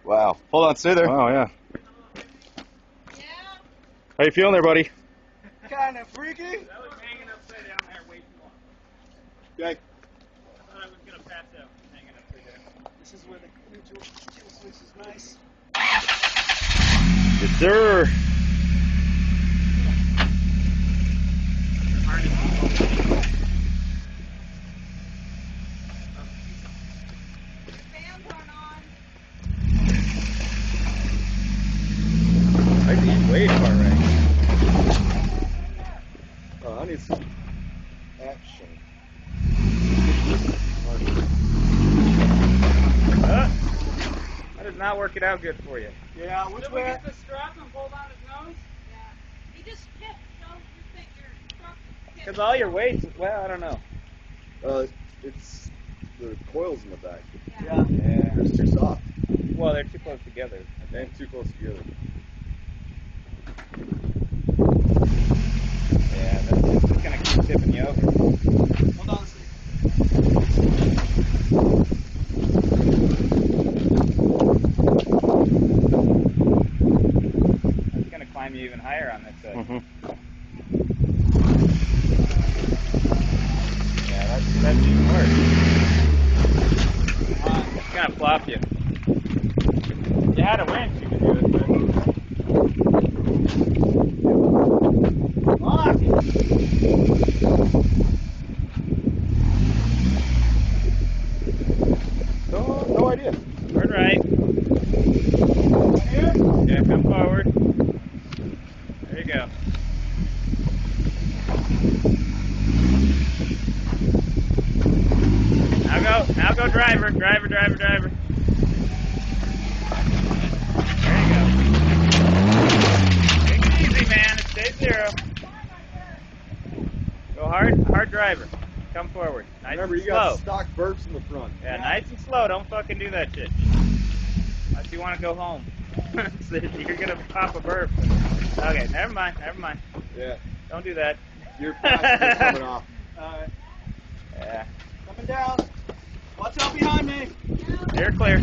Wow. Hold on, stay there. Wow, yeah. How you feeling there, buddy? Kind of freaky. That was hanging upside down there way too long. Okay. I thought I was going to pass out hanging upside down. This is where the kill switch is nice. Yes, sir. I need way far right. Oh, I need some action. That does not work it out good for you. Yeah, which Did we way? get the strap and pulled on his nose? Yeah. He just tipped, so you think your truck tipped. Because all your weight, well, I don't know. It's the coils in the back. Yeah. Yeah. They're just too soft. Well, they're too close together. I think. And too close together. Yeah, that's just going to keep tipping you over. Hold on a second. It's going to climb you even higher on this side. Mm-hmm. Yeah, that's even worse. It's going to flop you. If you had a winch, you could do it, but... No idea. Turn right. Yeah, come forward. There you go. Now go driver. There you go. Take it easy, man. It stays zero. Go hard driver. Come forward. Nice Remember, and you slow. got stock burps in the front. Yeah, nice and slow. Don't fucking do that shit. Unless you want to go home. So you're gonna pop a burp. Okay, never mind. Yeah. Don't do that. Your passenger's coming off. Alright. Yeah. Coming down. Watch out behind me. You're clear.